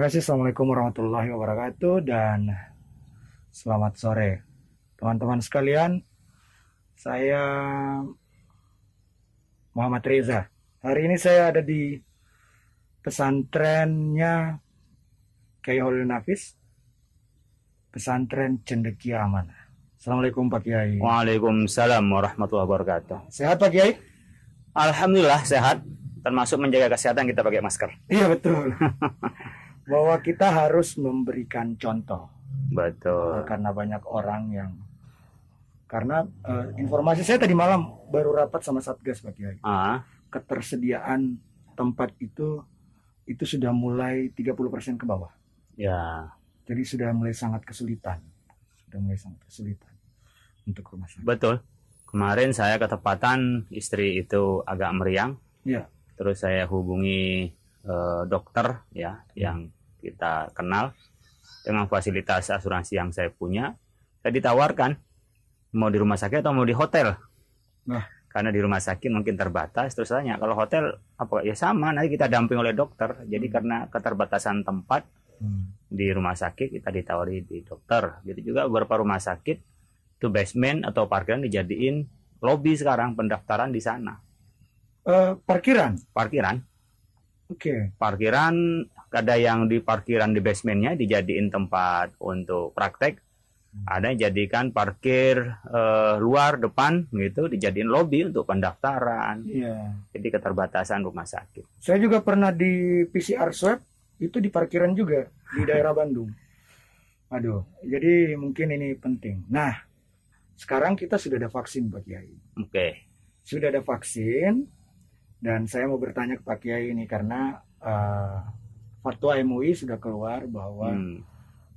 Terima kasih. Assalamualaikum warahmatullahi wabarakatuh dan selamat sore teman-teman sekalian. Saya Muhammad Reza. Hari ini saya ada di pesantrennya Kiai Holil Nafis, pesantren Cendekia Amanah. Assalamualaikum Pak Kiai. Waalaikumsalam warahmatullahi wabarakatuh. Sehat Pak Kiai? Alhamdulillah sehat, termasuk menjaga kesehatan kita pakai masker. Iya betul. Bahwa kita harus memberikan contoh. Betul. Karena banyak orang yang informasi saya tadi malam baru rapat sama Satgas Pak Kiai. Ketersediaan tempat itu sudah mulai 30% ke bawah. Ya. Jadi sudah mulai sangat kesulitan. Untuk rumah sakit. Betul. Kemarin saya ketepatan istri itu agak meriang. Ya. Terus saya hubungi dokter ya yang kita kenal dengan fasilitas asuransi yang saya punya. Saya ditawarkan mau di rumah sakit atau mau di hotel. Nah, karena di rumah sakit mungkin terbatas. Terus tanya kalau hotel apa ya sama nanti kita damping oleh dokter. Jadi karena keterbatasan tempat di rumah sakit kita ditawari di dokter. Jadi juga beberapa rumah sakit itu basement atau parkiran dijadiin lobby sekarang, pendaftaran di sana. Parkiran. Oke. Parkiran, ada yang di parkiran di basementnya dijadiin tempat untuk praktek, ada yang jadikan parkir luar depan gitu, dijadiin lobby untuk pendaftaran. Iya. Jadi keterbatasan rumah sakit. Saya juga pernah di PCR swab itu di parkiran juga di daerah Bandung. Aduh, jadi mungkin ini penting. Nah, sekarang kita sudah ada vaksin Pak Kiai. Oke. Sudah ada vaksin. Dan saya mau bertanya ke Pak Kiai ini karena fatwa MUI sudah keluar bahwa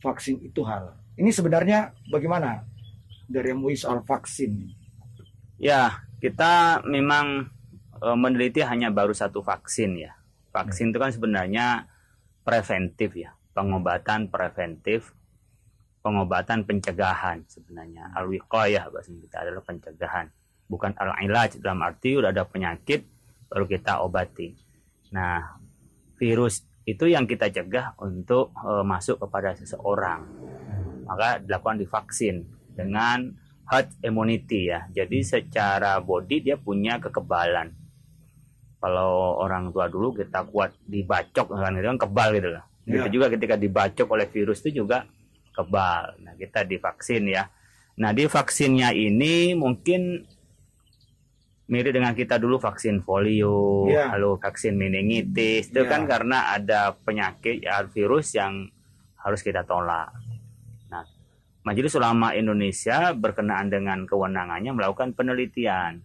vaksin itu halal. Ini sebenarnya bagaimana dari MUI soal vaksin? Ya, kita memang meneliti hanya baru satu vaksin ya. Vaksin itu kan sebenarnya preventif ya, pengobatan preventif, pengobatan pencegahan sebenarnya. Al-wiqayah bahasa kita adalah pencegahan, bukan al-ilaj dalam arti udah ada penyakit baru kita obati. Nah, virus itu yang kita cegah untuk masuk kepada seseorang. Maka dilakukan divaksin dengan herd immunity ya. Jadi secara body dia punya kekebalan. Kalau orang tua dulu kita kuat dibacok kan itu kan kebal gitu loh. Gitu juga ketika dibacok oleh virus itu juga kebal. Nah, kita divaksin ya. Nah, di vaksinnya ini mungkin mirip dengan kita dulu vaksin polio, lalu vaksin meningitis, itu kan karena ada penyakit ya, virus yang harus kita tolak. Nah, Majelis Ulama Indonesia berkenaan dengan kewenangannya melakukan penelitian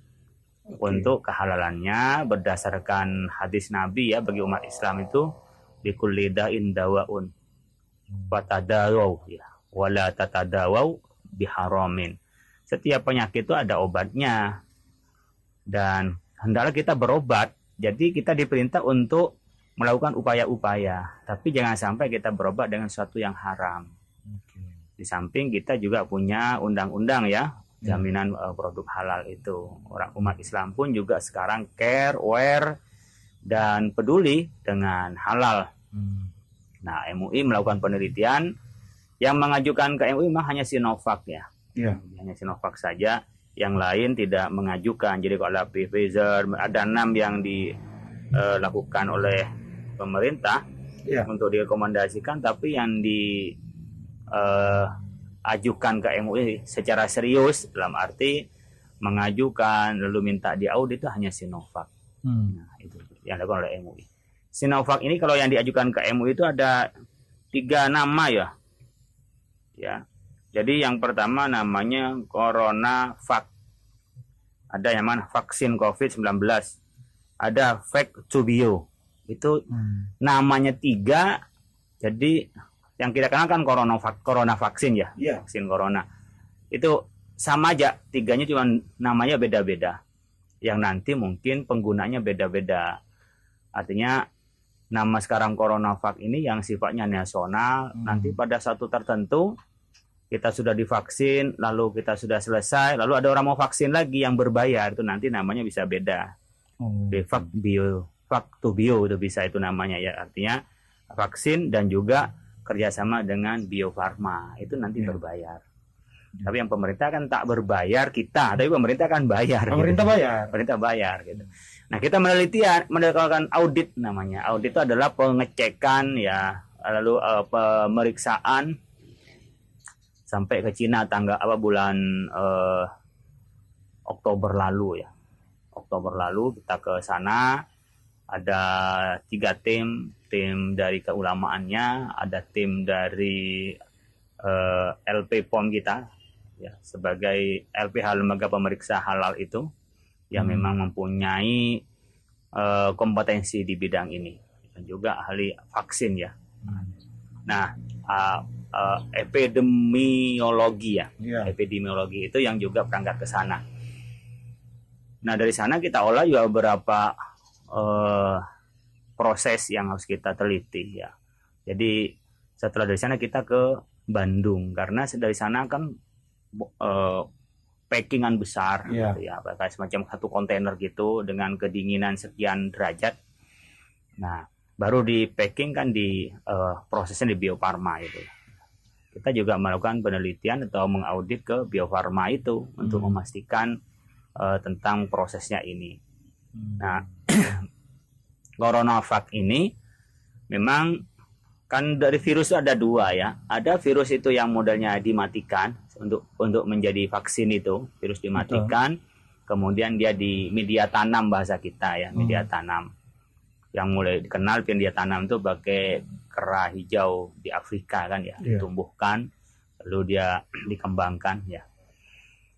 untuk kehalalannya berdasarkan hadis Nabi ya, bagi umat Islam itu likulli da'in dawaun fatadawaw ya wala tatadawaw biharamin. Setiap penyakit itu ada obatnya. Dan hendaklah kita berobat. Jadi kita diperintah untuk melakukan upaya-upaya. Tapi jangan sampai kita berobat dengan sesuatu yang haram. Di samping kita juga punya undang-undang ya, jaminan produk halal itu. Orang umat Islam pun juga sekarang care, aware, dan peduli dengan halal. Nah, MUI melakukan penelitian. Yang mengajukan ke MUI memang hanya Sinovac ya. Hanya Sinovac saja. Yang lain tidak mengajukan. Jadi kalau ada Pfizer, ada 6 yang dilakukan oleh pemerintah untuk direkomendasikan, tapi yang diajukan ke MUI secara serius dalam arti mengajukan lalu minta diaudit itu hanya Sinovac. Nah, itu yang dilakukan oleh MUI. Sinovac ini kalau yang diajukan ke MUI itu ada 3 nama ya. Jadi yang pertama namanya CoronaVac. Ada yang mana vaksin COVID-19. Ada Vaxzubio. Itu namanya 3. Jadi yang kita kenal kan corona vaksin ya. Vaksin corona. Itu sama aja. 3-nya cuma namanya beda-beda. Yang nanti mungkin penggunanya beda-beda. Artinya nama sekarang CoronaVac ini yang sifatnya nasional. Nanti pada satu tertentu kita sudah divaksin, lalu kita sudah selesai, lalu ada orang mau vaksin lagi yang berbayar, itu nanti namanya bisa beda. Vaxzubio itu bisa itu namanya ya. Artinya vaksin dan juga kerjasama dengan Bio Farma itu nanti berbayar. Tapi yang pemerintah kan tak berbayar kita, tapi pemerintah kan bayar. Pemerintah gitu. bayar. Pemerintah bayar gitu. Nah, kita melakukan audit namanya. Audit itu adalah pengecekan ya, lalu pemeriksaan sampai ke Cina bulan Oktober lalu ya. Oktober lalu kita ke sana, ada 3 tim dari keulamaannya, ada tim dari LP POM kita ya, sebagai LPH lembaga pemeriksa halal itu yang memang mempunyai kompetensi di bidang ini, dan juga ahli vaksin ya. Nah, epidemiologi ya, epidemiologi itu yang juga berangkat ke sana. Nah, dari sana kita olah juga beberapa proses yang harus kita teliti ya. Jadi setelah dari sana kita ke Bandung, karena dari sana kan packingan besar gitu ya, kayak semacam satu kontainer gitu dengan kedinginan sekian derajat. Nah, baru di packing kan di prosesnya di Bio Farma itu. Kita juga melakukan penelitian atau mengaudit ke Bio Farma itu untuk memastikan tentang prosesnya ini. Nah, CoronaVac ini memang kan dari virus itu ada 2 ya. Ada virus itu yang modelnya dimatikan untuk menjadi vaksin itu, virus dimatikan. Kemudian dia di media tanam bahasa kita ya, media tanam. Yang mulai dikenal media tanam itu pakai kera hijau di Afrika kan ya, ditumbuhkan lalu dia dikembangkan ya.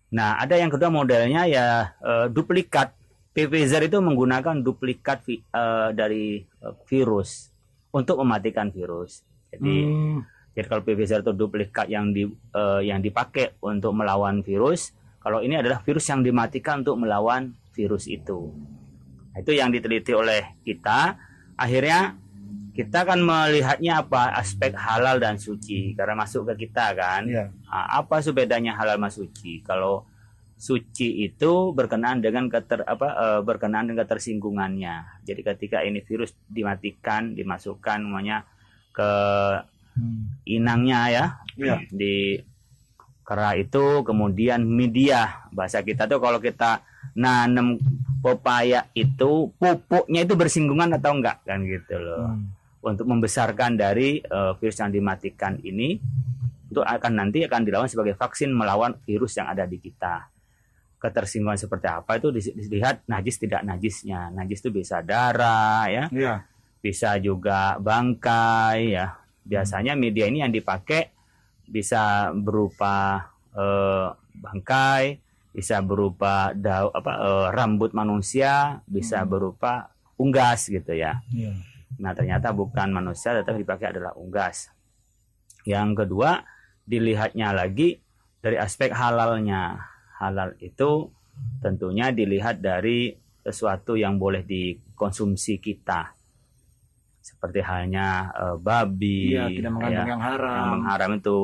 Nah, ada yang kedua modelnya ya duplikat. Pfizer itu menggunakan duplikat dari virus untuk mematikan virus. Jadi kalau Pfizer itu duplikat yang dipakai untuk melawan virus, kalau ini adalah virus yang dimatikan untuk melawan virus itu. Nah, itu yang diteliti oleh kita. Akhirnya kita akan melihatnya apa aspek halal dan suci karena masuk ke kita kan. Nah, apa bedanya halal sama suci? Kalau suci itu berkenaan dengan berkenaan dengan ketersinggungannya. Jadi ketika ini virus dimatikan, dimasukkan namanya ke inangnya ya, di kera itu, kemudian media bahasa kita tuh kalau kita nanam pepaya itu pupuknya itu bersinggungan atau enggak kan gitu loh. Untuk membesarkan dari virus yang dimatikan ini untuk nanti akan dilawan sebagai vaksin melawan virus yang ada di kita. Ketersinggungan seperti apa itu dilihat najis tidak najisnya. Najis itu bisa darah ya, bisa juga bangkai ya. Biasanya media ini yang dipakai bisa berupa bangkai, bisa berupa rambut manusia, bisa berupa unggas gitu ya. Nah, ternyata bukan manusia tetapi dipakai adalah unggas. Yang kedua, dilihatnya lagi dari aspek halalnya. Halal itu tentunya dilihat dari sesuatu yang boleh dikonsumsi kita. Seperti halnya babi, tidak mengandung yang haram. Yang mengharam itu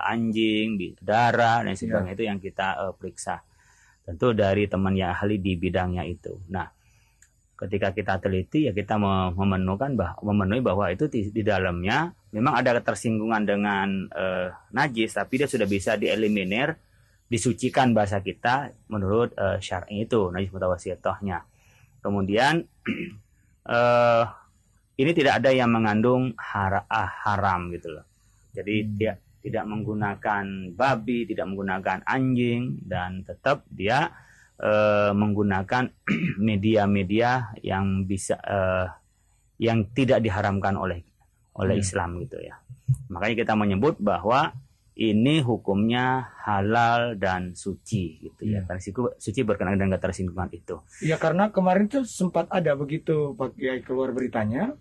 anjing, darah dan sebagainya itu yang kita periksa. Tentu dari teman yang ahli di bidangnya itu. Nah, ketika kita teliti ya kita memenuhi bahwa itu di dalamnya memang ada ketersinggungan dengan najis, tapi dia sudah bisa dieliminir, disucikan bahasa kita menurut syar'i itu najis mutawasitohnya. Kemudian ini tidak ada yang mengandung haram gitu loh. Jadi dia tidak menggunakan babi, tidak menggunakan anjing, dan tetap dia menggunakan media-media yang bisa yang tidak diharamkan oleh Islam gitu ya. Makanya kita menyebut bahwa ini hukumnya halal dan suci gitu ya. Karena suci berkenaan dengan ketersinggungan itu. Ya, karena kemarin tuh sempat ada begitu Pak Kiai keluar beritanya.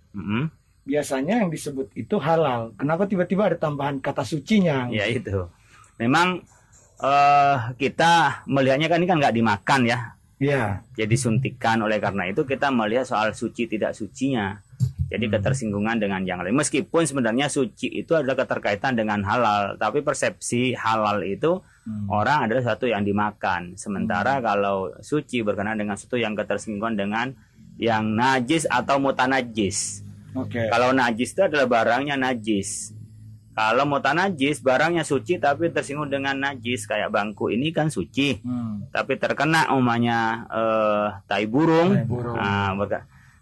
Biasanya yang disebut itu halal. Kenapa tiba-tiba ada tambahan kata sucinya? Ya itu. Memang kita melihatnya kan ini kan nggak dimakan ya. Jadi suntikan, oleh karena itu kita melihat soal suci tidak sucinya. Jadi ketersinggungan dengan yang lain. Meskipun sebenarnya suci itu adalah keterkaitan dengan halal, tapi persepsi halal itu orang adalah sesuatu yang dimakan. Sementara kalau suci berkenaan dengan sesuatu yang ketersinggungan dengan yang najis atau mutanajis. Kalau najis itu adalah barangnya najis. Kalau mutanajis barangnya suci tapi tersinggung dengan najis, kayak bangku ini kan suci, tapi terkena umumnya tai burung,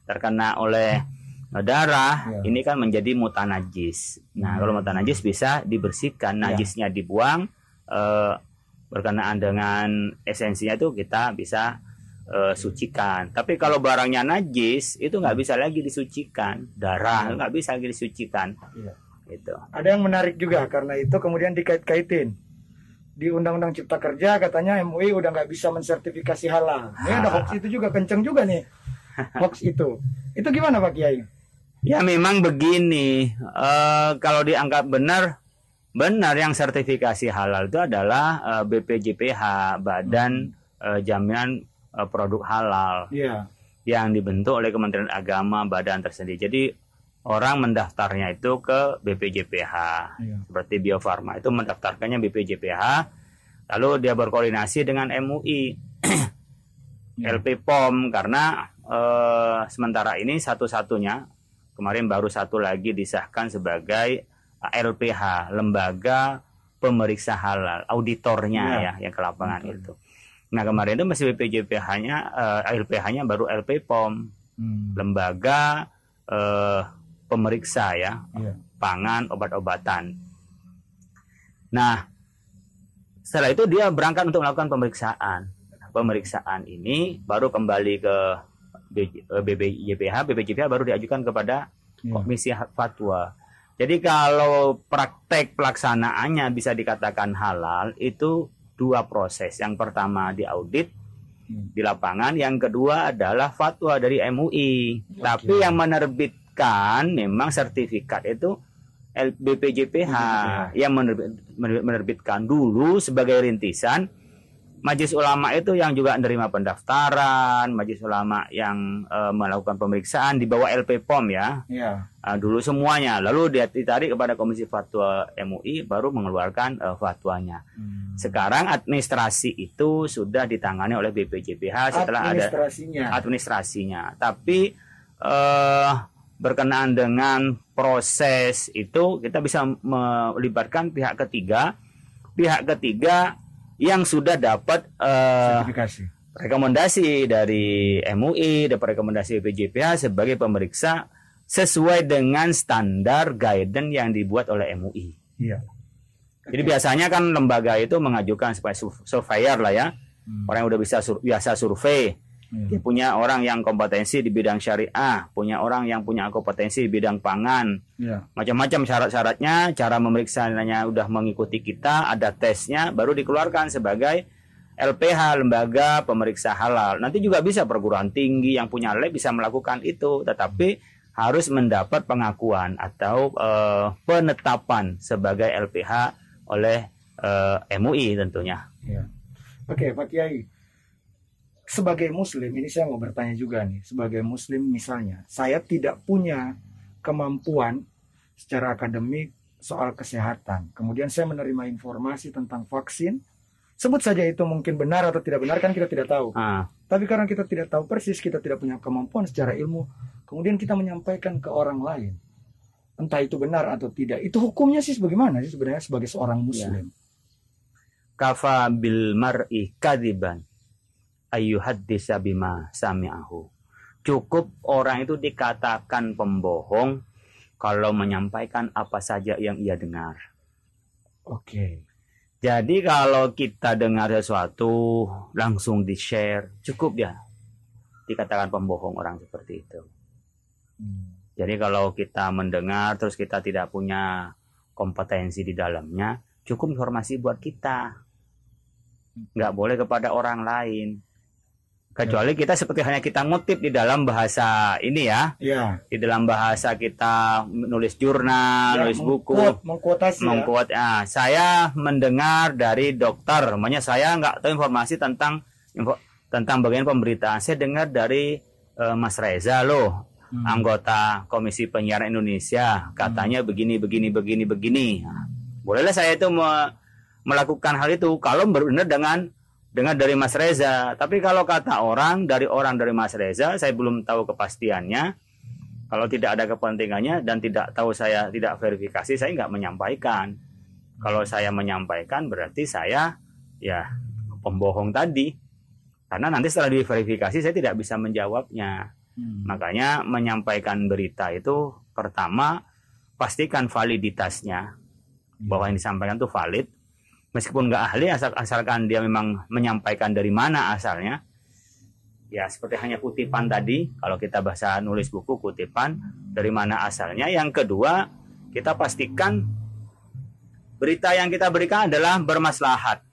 terkena oleh darah, ini kan menjadi mutanajis. Nah, kalau mutanajis bisa dibersihkan, najisnya dibuang, berkenaan dengan esensinya itu kita bisa sucikan. Tapi kalau barangnya najis itu nggak bisa lagi disucikan, darah nggak bisa lagi disucikan. Itu. Ada yang menarik juga karena itu kemudian dikait-kaitin di Undang-Undang Cipta Kerja, katanya MUI udah nggak bisa mensertifikasi halal. Ini ada hoax itu juga, kenceng juga nih hoax itu. Itu gimana Pak Kiai? Ya memang begini, kalau dianggap benar yang sertifikasi halal itu adalah BPJPH, Badan Jaminan Produk Halal, yang dibentuk oleh Kementerian Agama, badan tersendiri. Jadi orang mendaftarnya itu ke BPJPH, seperti Bio Farma itu mendaftarkannya BPJPH, lalu dia berkoordinasi dengan MUI, LP POM, karena sementara ini satu-satunya, kemarin baru satu lagi disahkan sebagai LPH, Lembaga Pemeriksa Halal, auditornya ya yang ke lapangan itu. Nah kemarin itu masih BPJPH-nya, LPH-nya baru LP POM, Lembaga Pemeriksa pangan, obat-obatan. Nah, setelah itu dia berangkat untuk melakukan pemeriksaan. Pemeriksaan ini baru kembali ke BPJPH baru diajukan kepada Komisi Fatwa. Jadi kalau praktek pelaksanaannya bisa dikatakan halal, itu dua proses. Yang pertama diaudit di lapangan, yang kedua adalah fatwa dari MUI. Tapi yang menerbitkan memang sertifikat itu BPJPH, yang menerbitkan dulu sebagai rintisan. Majelis Ulama itu yang juga menerima pendaftaran, Majelis Ulama yang melakukan pemeriksaan di bawah LP POM dulu semuanya. Lalu dia ditarik kepada Komisi Fatwa MUI baru mengeluarkan fatwanya. Sekarang administrasi itu sudah ditangani oleh BPJPH setelah ada administrasinya. Tapi berkenaan dengan proses itu kita bisa melibatkan pihak ketiga yang sudah dapat rekomendasi dari MUI, dapat rekomendasi BPJPH sebagai pemeriksa sesuai dengan standar guidance yang dibuat oleh MUI. Jadi biasanya kan lembaga itu mengajukan supaya surveyor lah ya, orang yang udah biasa survei. Dia punya orang yang kompetensi di bidang syariah, punya orang yang punya kompetensi di bidang pangan, macam-macam syarat-syaratnya, cara memeriksanya udah mengikuti kita, ada tesnya, baru dikeluarkan sebagai LPH, Lembaga Pemeriksa Halal. Nanti juga bisa perguruan tinggi yang punya lab bisa melakukan itu, tetapi harus mendapat pengakuan atau penetapan sebagai LPH oleh MUI tentunya. Oke, Pak Kiai. Sebagai muslim, ini saya mau bertanya juga nih, sebagai muslim misalnya, saya tidak punya kemampuan secara akademik soal kesehatan. Kemudian saya menerima informasi tentang vaksin, sebut saja itu mungkin benar atau tidak benar kan kita tidak tahu. Tapi karena kita tidak tahu persis, kita tidak punya kemampuan secara ilmu, kemudian kita menyampaikan ke orang lain, entah itu benar atau tidak, itu hukumnya sih bagaimana sih sebenarnya sebagai seorang muslim? Kafa bil mar'i kadiban ayyuhaddisa bima sami'ahu. Cukup orang itu dikatakan pembohong kalau menyampaikan apa saja yang ia dengar. Jadi kalau kita dengar sesuatu langsung di-share, cukup ya dikatakan pembohong orang seperti itu. Jadi kalau kita mendengar terus kita tidak punya kompetensi di dalamnya, cukup informasi buat kita. Nggak boleh kepada orang lain. Kecuali kita seperti hanya kita ngutip di dalam bahasa ini di dalam bahasa kita nulis jurnal, nulis buku, mengkuotasi. Saya mendengar dari dokter, namanya saya nggak tahu informasi tentang bagian pemberitaan. Saya dengar dari Mas Reza loh, anggota Komisi Penyiaran Indonesia, katanya begini. Bolehlah saya itu melakukan hal itu kalau benar dengar dari Mas Reza. Tapi kalau kata orang dari Mas Reza, saya belum tahu kepastiannya. Kalau tidak ada kepentingannya dan tidak tahu, saya tidak verifikasi, saya nggak menyampaikan. Kalau saya menyampaikan berarti saya ya pembohong tadi. Karena nanti setelah diverifikasi saya tidak bisa menjawabnya. Makanya menyampaikan berita itu pertama pastikan validitasnya, bahwa yang disampaikan itu valid. Meskipun nggak ahli, asalkan dia memang menyampaikan dari mana asalnya. Ya seperti hanya kutipan tadi, kalau kita bahasa nulis buku, kutipan dari mana asalnya. Yang kedua, kita pastikan berita yang kita berikan adalah bermaslahat,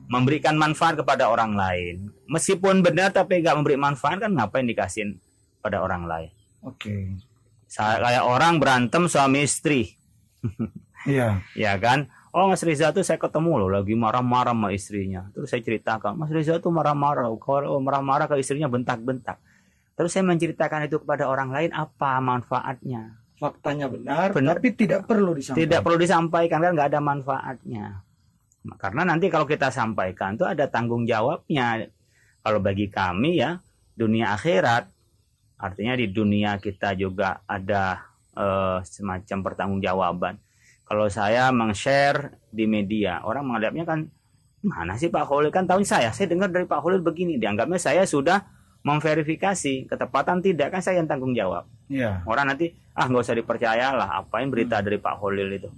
memberikan manfaat kepada orang lain. Meskipun benar tapi nggak memberi manfaat, kan ngapain dikasihin pada orang lain. Oke. Kayak orang berantem suami istri. Iya. Ya kan? Oh, Mas Riza tuh saya ketemu loh lagi marah-marah sama istrinya. Terus saya ceritakan, Mas Riza tuh marah-marah. Kalau marah-marah ke istrinya bentak-bentak. Terus saya menceritakan itu kepada orang lain, apa manfaatnya? Faktanya benar, tapi tidak perlu disampaikan. Tidak perlu disampaikan, kan nggak ada manfaatnya. Karena nanti kalau kita sampaikan tuh ada tanggung jawabnya. Kalau bagi kami ya, dunia akhirat, artinya di dunia kita juga ada semacam pertanggungjawaban. Kalau saya meng-share di media, orang menganggapnya kan, mana sih Pak Khalil, kan tahu saya dengar dari Pak Khalil begini, dianggapnya saya sudah memverifikasi, ketepatan tidak, kan saya yang tanggung jawab. Iya. Orang nanti, nggak usah dipercayalah, apain berita dari Pak Khalil itu.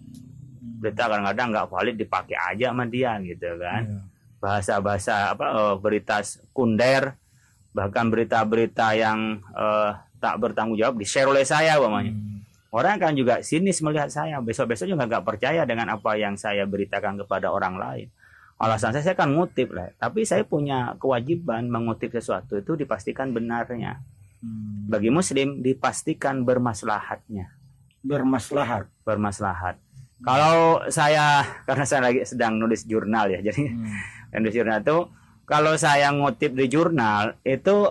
Berita kadang-kadang nggak valid, dipakai aja sama dia gitu kan. Bahasa-bahasa berita sekunder, bahkan berita-berita yang tak bertanggung jawab di-share oleh saya umpamanya. Orang kan juga sinis melihat saya, besok-besok juga nggak percaya dengan apa yang saya beritakan kepada orang lain. Alasan saya kan ngutip lah, tapi saya punya kewajiban mengutip sesuatu itu dipastikan benarnya. Bagi Muslim dipastikan bermaslahatnya. Bermaslahat. Kalau saya, karena saya lagi sedang nulis jurnal ya, jadi nulis jurnal itu, kalau saya ngutip di jurnal itu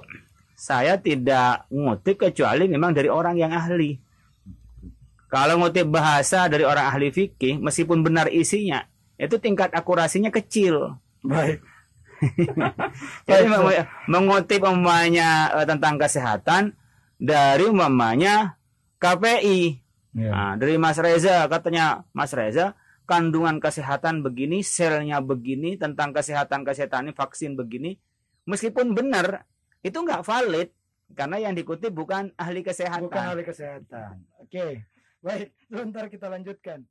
saya tidak ngutip kecuali memang dari orang yang ahli. Kalau ngutip bahasa dari orang ahli fikih, meskipun benar isinya, itu tingkat akurasinya kecil. Baik. Jadi mengutip umpamanya tentang kesehatan dari umpamanya KPI. Nah, dari Mas Reza, katanya Mas Reza, kandungan kesehatan begini, selnya begini, tentang kesehatan ini, vaksin begini. Meskipun benar, itu nggak valid. Karena yang dikutip bukan ahli kesehatan. Oke. Baik, sebentar kita lanjutkan.